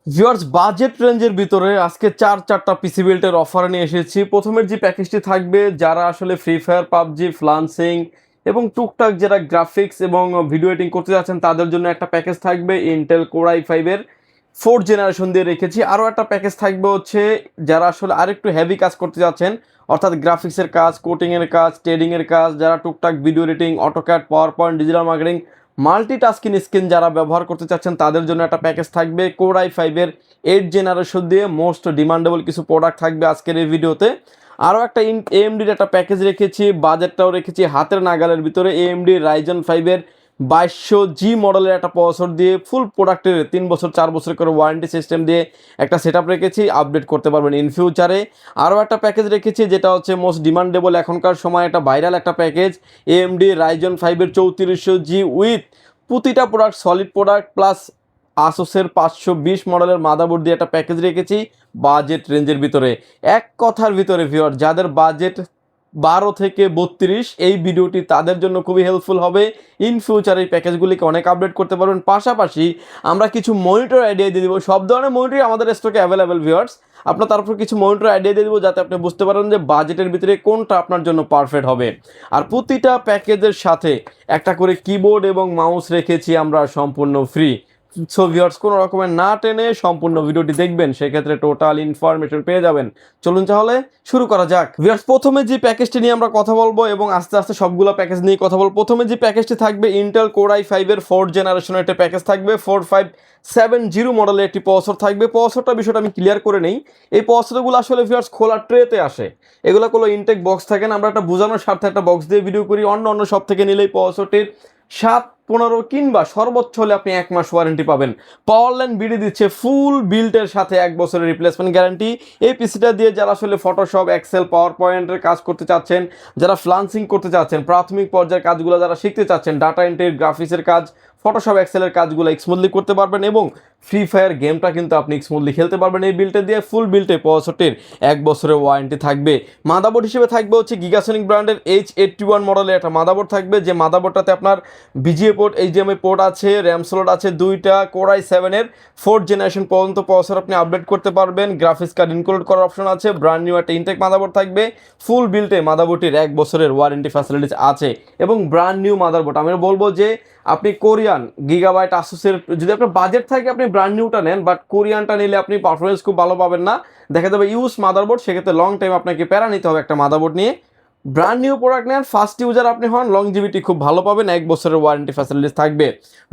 Viewers, budget রেঞ্জের ভিতরে আজকে চারটা পিসি বিল্টের অফার নিয়ে এসেছি। প্রথমের যে প্যাকেজটি থাকবে, যারা আসলে ফ্রি ফায়ার, পাবজি, ফ্লান্সিং এবং টুকটাক যারা গ্রাফিক্স এবং ভিডিও এডিটিং করতে যাচ্ছেন তাদের জন্য একটা প্যাকেজ থাকবে ইন্টেল কোর i5-এর 4th জেনারেশন দিয়ে রেখেছি। আরও একটা প্যাকেজ থাকবে হচ্ছে যারা আসলে আরেকটু হেভি কাজ করতে যাচ্ছেন, অর্থাৎ গ্রাফিক্সের কাজ, কোডিংয়ের কাজ, ট্রেডিংয়ের কাজ, যারা টুকটাক video editing, AutoCAD, power point, digital marketing, multitasking skin যারা ব্যবহার করতে চাচ্ছেন তাদের জন্য একটা প্যাকেজ থাকবে কোর i5-এর 8th জেনারেশন দিয়ে। মোস্ট ডিমান্ডেবল কিছু প্রোডাক্ট থাকবে আজকের এই ভিডিওতে। আরও একটা এএমডির একটা প্যাকেজ রেখেছি, বাজেটটাও রেখেছি হাতের নাগালের ভিতরে। এএমডি রাইজন 5-এর 2200G মডেলের একটা প্রসেসর দিয়ে ফুল প্রোডাক্টের 3 বছর 4 বছর করে ওয়ারেন্টি সিস্টেম দিয়ে একটা সেট আপ রেখেছি, আপডেট করতে পারবেন ইন ফিউচারে। আরও একটা প্যাকেজ রেখেছি যেটা হচ্ছে মোস্ট ডিমান্ডেবল এখনকার সময়, একটা ভাইরাল একটা প্যাকেজ, এএমডি রাইজন 5-এর 3400G উইথ প্রতিটা প্রোডাক্ট সলিড প্রোডাক্ট প্লাস আসুসের 520 মডেলের মাদারবোর্ড দিয়ে একটা প্যাকেজ রেখেছি বাজেট রেঞ্জের ভিতরে। এক কথার ভিতরে ভিউয়ার, যাদের বাজেট 12 থেকে 32 এই ভিডিওটি তাদের জন্য খুবই হেল্পফুল হবে। ইন ফিউচার এই প্যাকেজগুলিকে অনেক আপডেট করতে পারবেন। পাশাপাশি আমরা কিছু মনিটর আইডিয়া দিয়ে দেবো। সব ধরনের মনিটরই আমাদের স্টকে অ্যাভেলেবেল ভিউয়ার্স। আপনার তারপর কিছু মনিটর আইডিয়া দিয়ে দেবো যাতে আপনি বুঝতে পারেন যে বাজেটের ভিতরে কোনটা আপনার জন্য পারফেক্ট হবে। আর প্রতিটা প্যাকেজের সাথে একটা করে কিবোর্ড এবং মাউস রেখেছি আমরা সম্পূর্ণ ফ্রি। সো ভিউয়ার্স, কোনো রকমের না টেনে সম্পূর্ণ ভিডিওটি দেখবেন, সেক্ষেত্রে টোটাল ইনফরমেশন পেয়ে যাবেন। চলুন তাহলে শুরু করা যাক। ভিউয়ার্স, প্রথমে যে প্যাকেজটি নিয়ে আমরা কথা বলবো এবং আস্তে আস্তে সবগুলো প্যাকেজ নিয়ে কথা বলবো। প্রথমে যে প্যাকেজটি থাকবে ইন্টেল কোর i5-এর 4th জেনারেশনের একটা প্যাকেজ থাকবে। 4570 মডেলের একটি প্রসেসর থাকবে। প্রসেসরটা বিষয়টা আমি ক্লিয়ার করে নেই। এই প্রসেসরগুলো আসলে ভিউয়ার্স খোলা ট্রেতে আসে, এগুলো কোনো ইনটেক বক্স থাকে না। আমরা একটা বোঝানোর স্বার্থে একটা বক্স দিয়ে ভিডিও করি। অন্য সব থেকে নিলেই প্রসেসরটির 7-15 কিংবা সর্বোচ্চ হলে আপনি 1 মাস ওয়ারেন্টি পাবেন। পাওয়ার লাইন বিডি দিচ্ছে ফুল বিল্টের সাথে 1 বছরের রিপ্লেসমেন্ট গ্যারান্টি। এই পিসিটা দিয়ে যারা আসলে ফটোশপ, এক্সেল, পাওয়ার পয়েন্টের কাজ করতে চাচ্ছেন, যারা ফ্লান্সিং করতে চাচ্ছেন, প্রাথমিক পর্যায়ের কাজগুলো যারা শিখতে চাচ্ছেন, ডাটা এন্ট্রি, গ্রাফিক্সের কাজ, ফটোশপ, এক্সেলের কাজগুলো স্মুথলি করতে পারবেন এবং ফ্রি ফায়ার গেমটা কিন্তু আপনি স্মুথলি খেলতে পারবেন এই বিল্টে দিয়ে। ফুল বিল্টে প্রসেসরটির 1 বছরের ওয়ারেন্টি থাকবে। মাদারবোর্ড হিসেবে থাকবে হচ্ছে গিগাসনিক ব্র্যান্ডের H81 মডেলের একটা মাদারবোর্ড থাকবে, যে মাদারবোর্ডটাতে আপনার বিজিএ পোর্ট, এইচডিএমআই পোর্ট আছে, র্যাম স্লট আছে 2টা। কোর i7-এর 4th জেনারেশন পর্যন্ত প্রসেসর আপনি আপডেট করতে পারবেন। গ্রাফিক্স কার্ড ইনক্লুড করার অপশন আছে। ব্র্যান্ড নিউ একটা ইনটেক মাদারবোর্ড থাকবে। ফুল বিল্টে মাদারবোর্ডটির 1 বছরের ওয়ারেন্টি ফ্যাসিলিটিস আছে এবং ব্র্যান্ড নিউ মাদারবোর্ড। আমি বলবো যে আপনি কোরিয়ান গিগাবাইট আসুসের, যদি আপনার বাজেট থাকে আপনি ব্র্যান্ড নিউটা নেন, বাট কোরিয়ানটা নিলে আপনি পারফরমেন্স খুব ভালো পাবেন না, দেখা যাবে ইউজ মাদারবোর্ড। সেক্ষেত্রে লং টাইম আপনাকে প্যারা নিতে হবে একটা মাদারবোর্ড নিয়ে। ব্র্যান্ড নিউ প্রোডাক্ট নেন, ফার্স্ট ইউজার আপনি হন, লংজিভিটি খুব ভালো পাবেন, 1 বছরের ওয়ারেন্টি ফ্যাসিলিটিস থাকবে।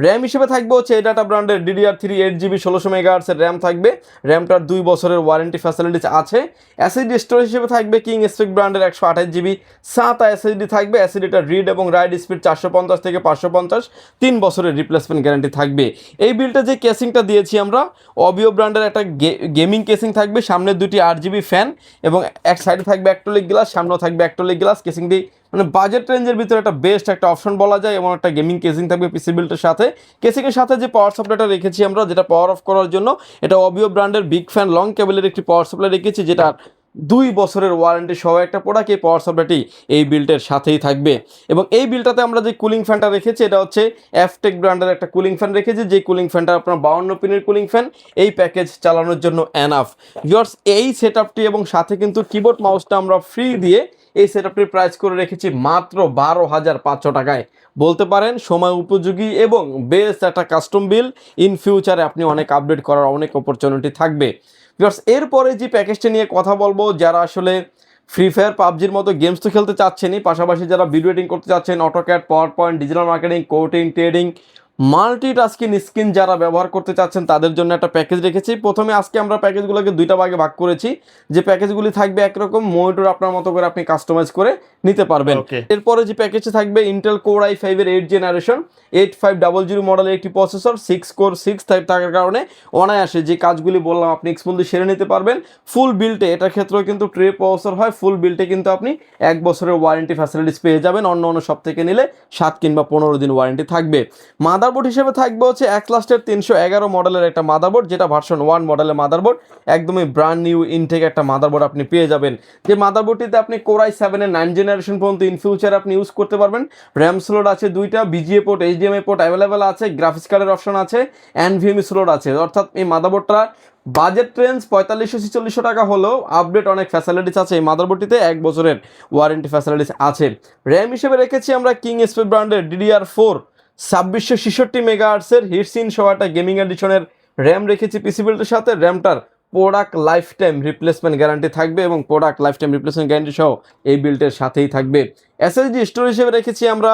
র্যাম হিসেবে থাকবে হচ্ছে এডাটা ব্র্যান্ডের DDR3 8GB 16 মেগাহার্টসের র্যাম থাকবে। র্যামটার 2 বছরের ওয়ারেন্টি ফ্যাসিলিটিস আছে। এসএসডি স্টোরেজ হিসেবে থাকবে কিং স্পেক ব্র্যান্ডের 128GB SATA এসএসডি থাকবে। এসএসডিটার রিড এবং রাইট স্পিড 450 থেকে 550, 3 বছরের রিপ্লেসমেন্ট গ্যারান্টি থাকবে। এই বিলটা যে কেসিংটা দিয়েছি আমরা, অবিও ব্র্যান্ডের একটা গেমিং কেসিং থাকবে, সামনে 2টি 8GB ফ্যান এবং এক সাইডে থাকবে অ্যাক্রিলিক গ্লাস, সামনেও থাকবে অ্যাক্রিলিক গ্লাস। কেসিংটি মানে বাজেট রেঞ্জের ভিতরে একটা বেস্ট একটা অপশন বলা যায় এবং একটা গেমিং কেসিং থাকবে পিসি বিল্টের সাথে। কেসিংয়ের সাথে যে পাওয়ার সাপ্লাইটা রেখেছি আমরা, যেটা পাওয়ার অফ করার জন্য, এটা অবিও ব্র্যান্ডের বিগ ফ্যান লং কেবলের একটি পাওয়ার সাপ্লাই রেখেছি, যেটা 2 বছরের ওয়ারেন্টি সহ একটা প্রোডাক্ট। এই পাওয়ার সাপ্লাইটি এই বিল্টের সাথেই থাকবে এবং এই বিলটাতে আমরা যে কুলিং ফ্যানটা রেখেছি এটা হচ্ছে এফটেক ব্র্যান্ডের একটা কুলিং ফ্যান রেখেছি, যে কুলিং ফ্যানটা আপনার 52 পিনের কুলিং ফ্যান, এই প্যাকেজ চালানোর জন্য এনাফ। ভিউয়ার্স, এই সেটআপটি এবং সাথে কিন্তু কিবোর্ড মাউসটা আমরা ফ্রি দিয়ে এই সেটআপটির প্রাইস করে রেখেছি মাত্র 12,500 টাকায়। বলতে পারেন সময় উপযোগী এবং বেস্ট একটা কাস্টম বিল। ইন ফিউচারে আপনি অনেক আপডেট করার অনেক অপরচুনিটি থাকবে। ভিউয়ার্স, এরপরে যে প্যাকেজটা নিয়ে কথা বলবো, যারা আসলে ফ্রি ফায়ার, পাবজির মতো গেমস তো খেলতে চাচ্ছেনই, পাশাপাশি যারা ভিডিও এডিটিং করতে চাচ্ছেন, AutoCAD, power point, digital marketing, coding, trading, multitasking skin যারা ব্যবহার করতে চাচ্ছেন তাদের জন্য একটা প্যাকেজ রেখেছি। প্রথমে আজকে আমরা প্যাকেজগুলোকে 2টা ভাগে ভাগ করেছি, যে প্যাকেজগুলি থাকবে একরকম, মনিটর আপনার মতো করে আপনি কাস্টমাইজ করে নিতে পারবেন। এরপরে যে প্যাকেজটা থাকবে ইন্টেল কোর i5-এর 8th জেনারেশন 8500 মডেলের একটি প্রসেসর, 6 কোর 6 থাকার কারণে অনায়াসে যে কাজগুলি বললাম আপনি স্মুথলি সেরে নিতে পারবেন। ফুল বিল্টে, এটার ক্ষেত্রেও কিন্তু ট্রে প্রসেসর হয়, ফুল বিল্টে কিন্তু আপনি 1 বছরের ওয়ারেন্টি ফ্যাসিলিটিস পেয়ে যাবেন। অন্য সব থেকে নিলে 7 কিংবা 15 দিন ওয়ারেন্টি থাকবে। মাদারবোর্ড হিসেবে থাকবে হচ্ছে এক্সলাস্টের 311 মডেলের একটা মাদারবোর্ড, যেটা ভার্সন 1 মডেলের মাদারবোর্ড, একদমই ব্র্যান্ড নিউ ইনটেক একটা মাদারবোর্ড আপনি পেয়ে যাবেন। যে মাদারবোর্ডটিতে আপনি কোরাই 7 এর 9 জেনারেশন পর্যন্ত ইন ফিউচার আপনি ইউজ করতে পারবেন। র্যাম স্লট আছে 2টা, VGA port, HDMI port available আছে, গ্রাফিক্স কার্ডের অপশন আছে, এনভিএমই স্লট আছে। অর্থাৎ এই মাদারবোর্ডটা বাজেট রেঞ্জ 4500-4600 টাকা হলেও আপডেট অনেক ফ্যাসিলিটিস আছে এই মাদারবোর্ডটিতে, 1 বছরের ওয়ারেন্টি ফ্যাসিলিটিস আছে। র্যাম হিসেবে রেখেছি আমরা কিং স্পেড ব্র্যান্ডের DDR4 2666 মেগাহার্টসের হিটসিন সহ একটা গেমিং এডিশনের র্যাম রেখেছি পিসি বিল্ডের সাথে। র্যামটার product life time replacement guarantee থাকবে এবং product life time replacement guarantee সহ এই বিল্ডের সাথেই থাকবে। এসএসডি স্টোরেজ হিসেবে রেখেছি আমরা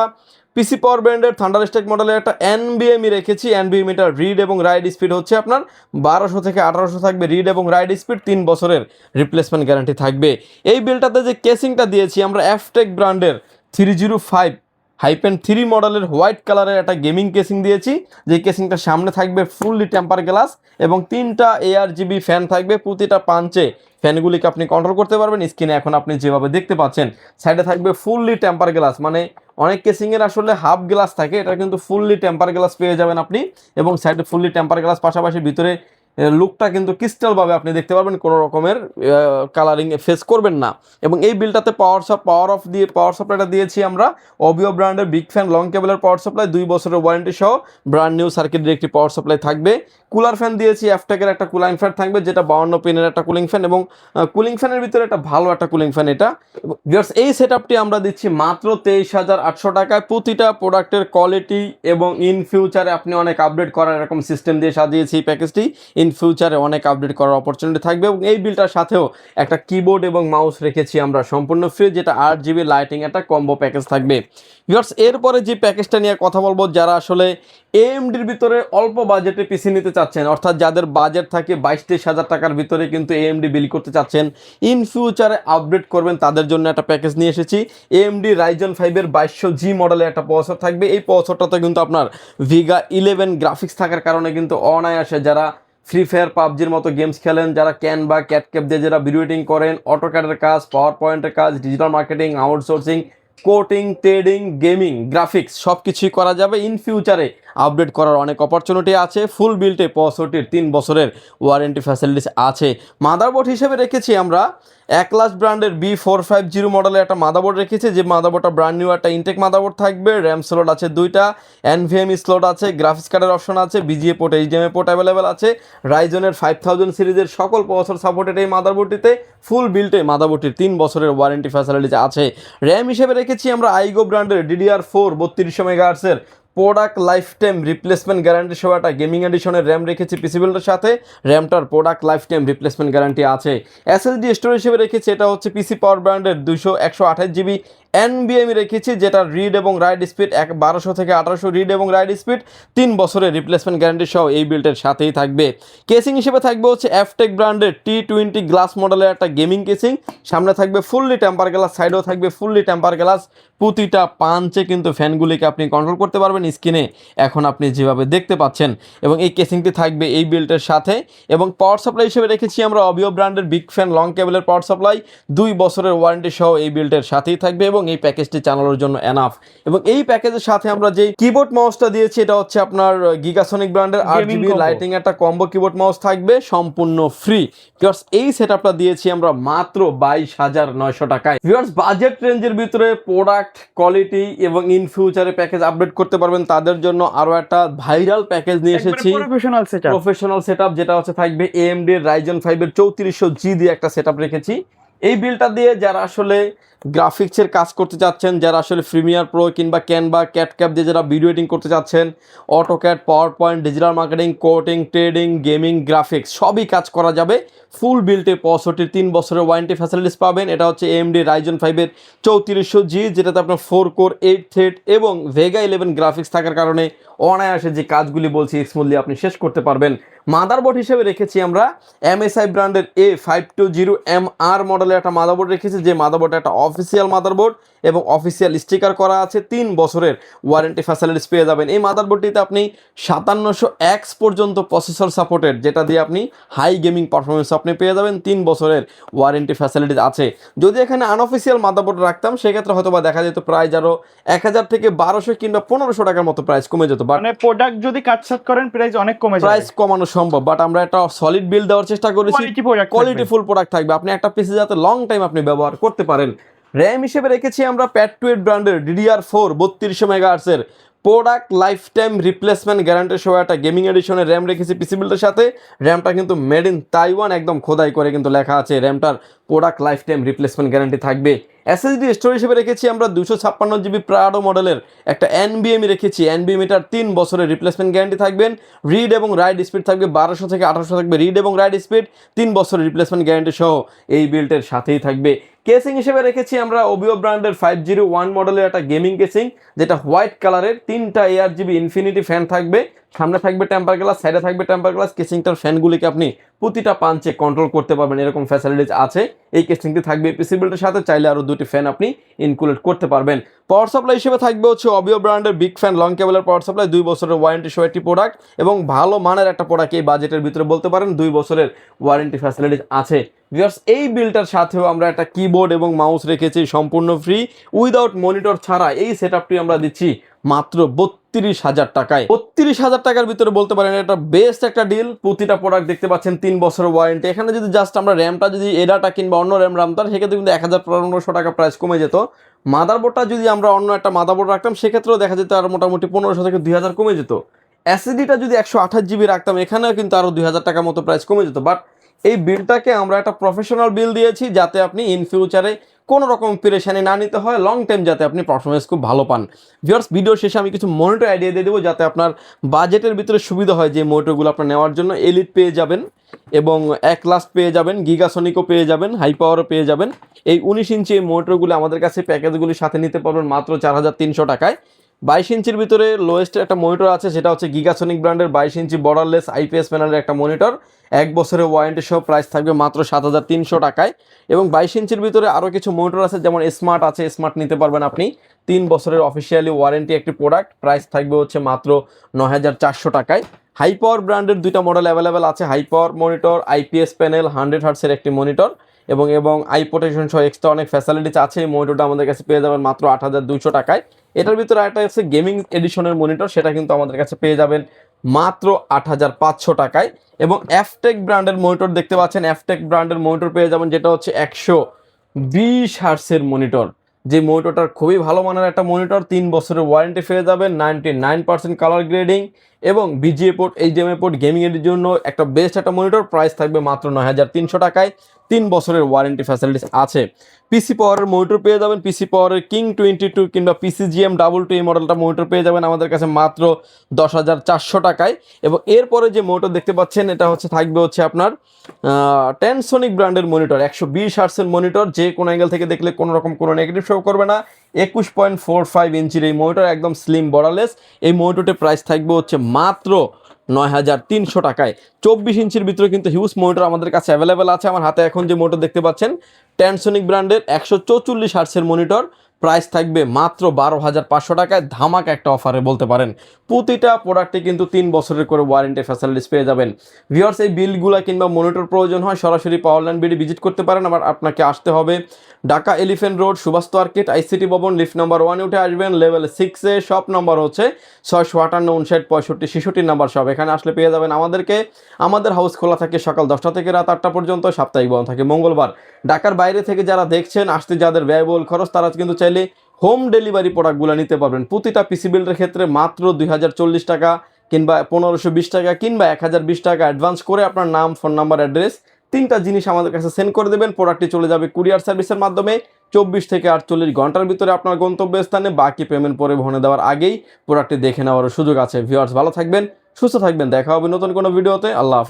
পিসি পাওয়ার ব্র্যান্ডের থান্ডারস্ট্যাক মডেলের একটা এনবিএমই রেখেছি। এনবিএমিটার রিড এবং রাইড স্পিড হচ্ছে আপনার 1200 থেকে 1800 থাকবে রিড এবং রাইড স্পিড, 3 বছরের রিপ্লেসমেন্ট গ্যারান্টি থাকবে। এই বিলটাতে যে কেসিংটা দিয়েছি আমরা এফটেক ব্র্যান্ডের 305-3 মডেলের হোয়াইট কালারের একটা গেমিং কেসিং দিয়েছি, যে কেসিংটা সামনে থাকবে ফুললি টেম্পার গ্লাস এবং 3টা ARGB ফ্যান থাকবে। প্রতিটা পাঞ্চে ফ্যানগুলিকে আপনি কন্ট্রোল করতে পারবেন। স্ক্রিনে এখন আপনি যেভাবে দেখতে পাচ্ছেন সাইডে থাকবে ফুললি টেম্পার গ্লাস, মানে অনেক কেসিংয়ের আসলে হাফ গ্লাস থাকে, এটা কিন্তু ফুললি টেম্পার গ্লাস পেয়ে যাবেন আপনি। এবং সাইডে ফুললি টেম্পার গ্লাস, পাশাপাশি ভিতরে লুকটা কিন্তু ক্রিস্টালভাবে আপনি দেখতে পারবেন, কোনো রকমের কালারিং ফেস করবেন না। এবং এই বিলটাতে পাওয়ার সাপ্লাইটা দিয়েছি আমরা অবিও ব্র্যান্ডের বিগ ফ্যান লং কেবলের পাওয়ার সাপ্লাই, 2 বছরের ওয়ারেন্টি সহ ব্র্যান্ড নিউ সার্কিটের একটি পাওয়ার সাপ্লাই থাকবে। কুলার ফ্যান দিয়েছি এফটেকের একটা কুলিং ফ্যান থাকবে, যেটা 52 পিনের একটা কুলিং ফ্যান এবং কুলিং ফ্যানের ভিতরে একটা ভালো একটা কুলিং ফ্যান এটা। ভিউয়ার্স, এই সেটআপটি আমরা দিচ্ছি মাত্র 23,800 টাকায়। প্রতিটা প্রোডাক্টের কোয়ালিটি এবং ইন ফিউচারে আপনি অনেক আপডেট করার এরকম সিস্টেম দিয়ে সাজিয়েছি এই প্যাকেজটি। ইন ফিউচারে অনেক আপডেট করার অপরচুনিটি থাকবে এবং এই বিলটার সাথেও একটা কিবোর্ড এবং মাউস রেখেছি আমরা সম্পূর্ণ ফ্রি, যেটা 8GB লাইটিং একটা কম্বো প্যাকেজ থাকবে। ভিউয়ার্স, এরপরে যে প্যাকেজটা নিয়ে কথা বলবো, যারা আসলে AMDর ভিতরে অল্প বাজেটে পিসি নিতে চাচ্ছেন, অর্থাৎ যাদের বাজেট থাকে 22-23 হাজার টাকার ভিতরে কিন্তু AMD বিল করতে চাচ্ছেন, ইন ফিউচারে আপডেট করবেন, তাদের জন্য একটা প্যাকেজ নিয়ে এসেছি। AMD Ryzen 5-এর 2200G মডেলের একটা প্রসেসর থাকবে। এই প্রসেসরটাতে কিন্তু আপনার VEGA 11 গ্রাফিক্স থাকার কারণে কিন্তু অনায়াসে যারা ফ্রি ফায়ার পাবজির মতো গেমস খেলেন, যারা ক্যান বা ক্যাটক্যাপ দিয়ে যারা ভিডিও এডিটিং করেন, অটোক্যাডের কাজ, পাওয়ার পয়েন্টের কাজ, digital marketing, outsourcing, coding, trading, gaming, graphics সব কিছুই করা যাবে। ইন ফিউচারে আপডেট করার অনেক অপরচুনিটি আছে। ফুল বিল্টে প্রসেসরটির 3 বছরের ওয়ারেন্টি ফ্যাসিলিটিস আছে। মাদারবোর্ড হিসেবে রেখেছি আমরা একলাস ব্র্যান্ডের B450 মডেলের একটা মাদারবোর্ড রেখেছি, যে মাদারবোর্ডটা ব্র্যান্ড নিউ একটা ইনটেক মাদারবোর্ড থাকবে। র্যাম স্লট আছে 2টা, এনভিএমই স্লট আছে, গ্রাফিক্স কার্ডের অপশন আছে, VGA port, HDMI port available আছে। রাইজনের 5000 সিরিজের সকল প্রসেসর সাপোর্টেড এই মাদারবোর্ডটিতে। ফুল বিল্টে মাদারবোর্ডটির 3 বছরের ওয়ারেন্টি ফ্যাসিলিটিস আছে। র্যাম হিসেবে রেখেছি আমরা আইগো ব্র্যান্ডের DDR4 3200 মেগাহার্টসের product life time replacement guarantee সহ একটা গেমিং এডিশনের র্যাম রেখেছি পিসি বিল্ডের সাথে। র্যামটার product life time replacement guarantee আছে। এসএসডি স্টোরেজ হিসেবে রেখেছি, এটা হচ্ছে পিসি পাওয়ার ব্র্যান্ডের 128GB এনবিএমই রেখেছি, যেটা রিড এবং রাইড স্পিড 1200 থেকে 1800 রিড এবং রাইড স্পিড, 3 বছরের রিপ্লেসমেন্ট গ্যারান্টি সহ এই বিল্ডের সাথেই থাকবে। কেসিং হিসেবে থাকবে হচ্ছে এফটেক ব্র্যান্ডের T20 গ্লাস মডেলের একটা গেমিং কেসিং, সামনে থাকবে ফুললি টেম্পার গ্লাস, সাইডেও থাকবে ফুললি টেম্পার গ্লাস। প্রতিটা পাঞ্চে কিন্তু ফ্যানগুলিকে আপনি কন্ট্রোল করতে পারবেন, স্ক্রিনে এখন আপনি যেভাবে দেখতে পাচ্ছেন। এবং এই কেসিংটি থাকবে এই বিল্ডের সাথে। এবং পাওয়ার সাপ্লাই হিসেবে রেখেছি আমরা অবিও ব্র্যান্ডের বিগ ফ্যান লং কেবলের পাওয়ার সাপ্লাই, 2 বছরের ওয়ারেন্টি সহ এই বিল্ডের সাথেই থাকবে এবং এই প্যাকেজটি চালানোর জন্য এনাফ। এবং এই প্যাকেজের সাথে আমরা যে কিবোর্ড মাউসটা দিয়েছি, এটা হচ্ছে আপনার গিগাসনিক ব্র্যান্ডের 8GB লাইটিং একটা কম্বো কিবোর্ড মাউস থাকবে সম্পূর্ণ ফ্রি। ভিউয়ার্স, এই সেটআপটা দিয়েছি আমরা মাত্র 22,900 টাকায়। ভিউয়ার্স, বাজেট রেঞ্জের ভিতরে প্রোডাক্ট কোয়ালিটি এবং ইন ফিউচারে প্যাকেজ আপডেট করতে পারবেন, তাদের জন্য আরো একটা ভাইরাল প্যাকেজ নিয়ে এসেছি, প্রফেশনাল সেটআপ, যেটা হচ্ছে থাকবে AMD Ryzen 5-এর 3400G দিয়ে একটা সেটআপ রেখেছি। এই বিলটা দিয়ে যারা আসলে গ্রাফিক্সের কাজ করতে চাচ্ছেন, যারা আসলে প্রিমিয়ার প্রো কিংবা ক্যানভা ক্যাটক্যাপ দিয়ে যারা ভিডিও এডিটিং করতে চাচ্ছেন, AutoCAD, power point, digital marketing, coding, trading, gaming, graphics সবই কাজ করা যাবে। ফুল বিল্টে 65 3 বছরের ওয়ারেন্টি ফ্যাসিলিটিস পাবেন। এটা হচ্ছে AMD Ryzen 5-এর 3400G, যেটাতে আপনার 4 কোর 8 থ্রেড এবং VEGA 11 গ্রাফিক্স থাকার কারণে অনায়াসে যে কাজগুলি বলছি স্মুথলি আপনি শেষ করতে পারবেন। মাদারবোর্ড হিসেবে রেখেছি আমরা MSI ব্র্যান্ডের A520MR মডেলের একটা মাদারবোর্ড রেখেছি, যে মাদারবোর্ড একটা অফিসিয়াল মাদারবোর্ড এবং অফিসিয়াল স্টিকার করা আছে, 3 বছরের ওয়ারেন্টি ফ্যাসিলিটিস পেয়ে যাবেন। এই মাদারবোর্ডটিতে আপনি 5700X পর্যন্ত প্রসেসর সাপোর্টেড, যেটা দিয়ে আপনি হাই গেমিং পারফরমেন্স আপনি পেয়ে যাবেন, 3 বছরের ওয়ারেন্টি ফ্যাসিলিটিস আছে। যদি এখানে আনঅফিসিয়াল মাদারবোর্ড রাখতাম সেক্ষেত্রে হয়তো বা দেখা যেত প্রাইস আরও 1000 থেকে 1200 কিংবা 1500 টাকার মতো প্রাইস কমে যেত। বাট মানে প্রোডাক্ট যদি কাটছাট করেন প্রাইস অনেক কমে যাবে, প্রাইস কমানো সম্ভব। বাট আমরা একটা সলিড বিল দেওয়ার চেষ্টা করেছি, কোয়ালিটিফুল প্রোডাক্ট থাকবে, আপনি একটা পিসে যাতে লং টাইম আপনি ব্যবহার করতে পারেন। র্যাম হিসেবে রেখেছি আমরা প্যাড-টু-এড ব্র্যান্ডের DDR4 3200 মেগাহার্টজের product life time replacement guarantee সহ একটা গেমিং এডিশনের র্যাম রেখেছি পিসি বিল্ডের সাথে। র্যামটা কিন্তু মেড ইন তাইওয়ান, একদম খোদাই করে কিন্তু লেখা আছে, র্যামটার product life time replacement guarantee থাকবে। SSD স্টোরেজ হিসেবে রেখেছি আমরা 256GB প্রাডো মডেলের একটা NVMe রেখেছি। NVMeটার 3 বছরের রিপ্লেসমেন্ট গ্যারান্টি থাকবেন। রিড এবং রাইট স্পিড থাকবে 1200 থেকে 1800 থাকবে রিড এবং রাইট স্পিড, 3 বছরের রিপ্লেসমেন্ট গ্যারান্টি সহ এই বিল্ডের সাথেই থাকবে। কেসিং হিসেবে রেখেছি আমরা OBIO ব্র্যান্ডের 501 মডেলের একটা গেমিং কেসিং, যেটা হোয়াইট কালারের, 3টা ARGB ইনফিনিটি ফ্যান থাকবে, সামনে থাকবে টেম্পার গ্লাস, সাইডে থাকবে টেম্পার গ্লাস। কেসিংটার ফ্যানগুলিকে আপনি প্রতিটা পাঞ্চে কন্ট্রোল করতে পারবেন, এরকম ফ্যাসিলিটিস আছে এই কেসিংটি থাকবে পিসি বিল্ডের সাথে। চাইলে আরও 2টি ফ্যান আপনি ইনক্লুড করতে পারবেন। পাওয়ার সাপ্লাই হিসেবে থাকবে হচ্ছে OBIO ব্র্যান্ডের বিগ ফ্যান লং কেবলের পাওয়ার সাপ্লাই, 2 বছরের ওয়ারেন্টি সহ একটি প্রোডাক্ট এবং ভালো মানের একটা প্রোডাক্ট, এই বাজেটের ভিতরে বলতে পারেন 2 বছরের ওয়ারেন্টি ফ্যাসিলিটিস আছে। ভিউয়ার্স, এই বিলটার সাথেও আমরা একটা কিবোর্ড এবং মাউস রেখেছি সম্পূর্ণ ফ্রি, উইদাউট মনিটর ছাড়া। এই সেটআপটি আমরা দিচ্ছি মাত্র 32,000 টাকায়। 32,000 টাকার ভিতরে বলতে পারেন এটা বেস্ট একটা ডিল। প্রতিটা প্রোডাক্ট দেখতে পাচ্ছেন 3 বছরের ওয়ারেন্টি। এখানে যদি জাস্ট আমরা র্যামটা যদি এডাটা কিংবা অন্য র্যাম রামতাম সেক্ষেত্রে কিন্তু 1500 টাকা প্রাইস কমে যেত। মাদারবোর্ডটা যদি আমরা অন্য একটা মাদারবোর্ড রাখতাম সেক্ষেত্রেও দেখা যেত আর মোটামুটি 1500 থেকে 2000 কমে যেত। SSDটা যদি 128GB রাখতাম এখানেও কিন্তু আরও 2000 টাকার মতো প্রাইস কমে যেত। বাট এই বিলটাকে আমরা একটা প্রফেশনাল বিল দিয়েছি, যাতে আপনি ইন ফিউচারে কোনো রকম পেরেশানি না নিতে হয়, লং টাইম যাতে আপনি পারফরমেন্স খুব ভালো পান। ভিউয়ার্স, ভিডিও শেষে আমি কিছু মনিটর আইডিয়া দিয়ে দেবো, যাতে আপনার বাজেটের ভিতরে সুবিধা হয় যে মনিটরগুলো আপনার নেওয়ার জন্য। এলিট পেয়ে যাবেন এবং লাস্ট পেয়ে যাবেন, গিগাসনিকও পেয়ে যাবেন, হাই পাওয়ারও পেয়ে যাবেন। এই 19 ইঞ্চি এই মনিটরগুলো আমাদের কাছে প্যাকেজগুলির সাথে নিতে পারবেন মাত্র 4300 টাকায়। 22 ইঞ্চির ভিতরে লোয়েস্ট একটা মনিটর আছে, সেটা হচ্ছে গিগাসনিক ব্র্যান্ডের 22 ইঞ্চি বর্ডারলেস IPS প্যানেলের একটা মনিটর, 1 বছরের ওয়ারেন্টি সহ প্রাইস থাকবে মাত্র 7300 টাকায়। এবং 22 ইঞ্চির ভিতরে আরও কিছু মনিটর আছে, যেমন স্মার্ট আছে, স্মার্ট নিতে পারবেন আপনি, 3 বছরের অফিসিয়ালি ওয়ারেন্টি একটি প্রোডাক্ট, প্রাইস থাকবে হচ্ছে মাত্র 9400 টাকায়। হাই পাওয়ার ব্র্যান্ডের 2টা মডেল অ্যাভেলেবেল আছে, high power monitor, IPS panel, 100 হার্টসের একটি মনিটর এবং আই প্রোটেকশন সহ এক্সট্রা অনেক ফ্যাসিলিটিস আছে। এই মনিটরটা আমাদের কাছে পেয়ে যাবেন মাত্র 8200 টাকায়। এটার ভিতরে একটা আছে গেমিং এডিশনের মনিটর, সেটা কিন্তু আমাদের কাছে পেয়ে যাবেন মাত্র 8500 টাকায়। এবং অ্যাফটেক ব্র্যান্ডের মনিটর দেখতে পাচ্ছেন, অ্যাফটেক ব্র্যান্ডের মনিটর পেয়ে যাবেন, যেটা হচ্ছে 120 হার্টসের মনিটর, যে মনিটরটার খুবই ভালো মানের একটা মনিটর, 3 বছরের ওয়ারেন্টি পেয়ে যাবেন, 99% কালার গ্রেডিং এবং BGA port, HDMI port, gaming এর জন্য একটা বেস্ট একটা মনিটর, প্রাইস থাকবে মাত্র 9300 টাকায়, 3 বছরের ওয়ারেন্টি ফ্যাসিলিটিস আছে। পিসি পাওয়ারের মনিটর পেয়ে যাবেন, পিসি পাওয়ারের কিং 22 কিংবা PCGM 22 এই মডেলটা মনিটর পেয়ে যাবেন আমাদের কাছে মাত্র 10,400 টাকায়। এবং এরপরে যে মনিটর দেখতে পাচ্ছেন এটা হচ্ছে থাকবে হচ্ছে আপনার টেনসনিক ব্র্যান্ডের মনিটর, 120 হার্টসের মনিটর, যে কোনো অ্যাঙ্গেল থেকে দেখলে কোনো রকম কোনো নেগেটিভ শো করবে না। 21.45 ইঞ্চির এই মনিটর, একদম স্লিম বর্ডারলেস। এই মনিটরের প্রাইস থাকবে হচ্ছে মাত্র 9300 টাকায়। 24 ইঞ্চির ভিতরে কিন্তু হিউজ মনিটর আমাদের কাছে অ্যাভেলেবেল আছে। আমার হাতে এখন যে মনিটর দেখতে পাচ্ছেন টেনসনিক ব্র্যান্ডের 144 হার্টসের মনিটর, প্রাইস থাকবে মাত্র 12,500 টাকায়। ধামাকা একটা অফারে বলতে পারেন। প্রতিটা প্রোডাক্টে কিন্তু 3 বছরের করে ওয়ারেন্টি ফ্যাসিলিটিস পেয়ে যাবেন। ভিউয়ার্স, এই বিলগুলো কিংবা মনিটর প্রয়োজন হয় সরাসরি পাওয়ারল্যান্ড বিডি ভিজিট করতে পারেন। আবার আপনাকে আসতে হবে Dhaka elephant road, Subhash market, ICT Bhaban, lift number 1 উঠে আসবেন, লেভেল 6-এ। শপ নাম্বার হচ্ছে 658 59 65 66 নাম্বার শপ। এখানে আসলে পেয়ে যাবেন আমাদেরকে। আমাদের হাউস খোলা থাকে সকাল 10টা থেকে রাত 8টা পর্যন্ত, সাপ্তাহিক বন্ধ থাকে মঙ্গলবার। ঢাকার বাইরে থেকে যারা দেখছেন, আসতে যাদের ব্যয়বহুল খরচ, তারা কিন্তু চাইলে হোম ডেলিভারি প্রোডাক্টগুলো নিতে পারবেন। প্রতিটা পিসি বিল্ডের ক্ষেত্রে মাত্র 2040 টাকা কিংবা 1520 টাকা কিংবা 1020 টাকা অ্যাডভান্স করে আপনার নাম, ফোন নাম্বার, অ্যাড্রেস 3টা জিনিস আমাদের কাছে সেন্ড করে দেবেন। প্রোডাক্টটি চলে যাবে কুরিয়ার সার্ভিসের মাধ্যমে 24 থেকে 48 ঘন্টার ভিতরে আপনার গন্তব্যস্থানে। বাকি পেমেন্ট পরিবহনে দেওয়ার আগেই প্রোডাক্টটি দেখে নেওয়ার সুযোগ আছে। ভিউয়ার্স, ভালো থাকবেন, সুস্থ থাকবেন, দেখা হবে নতুন কোনো ভিডিওতে। আল্লাহ হাফেজ।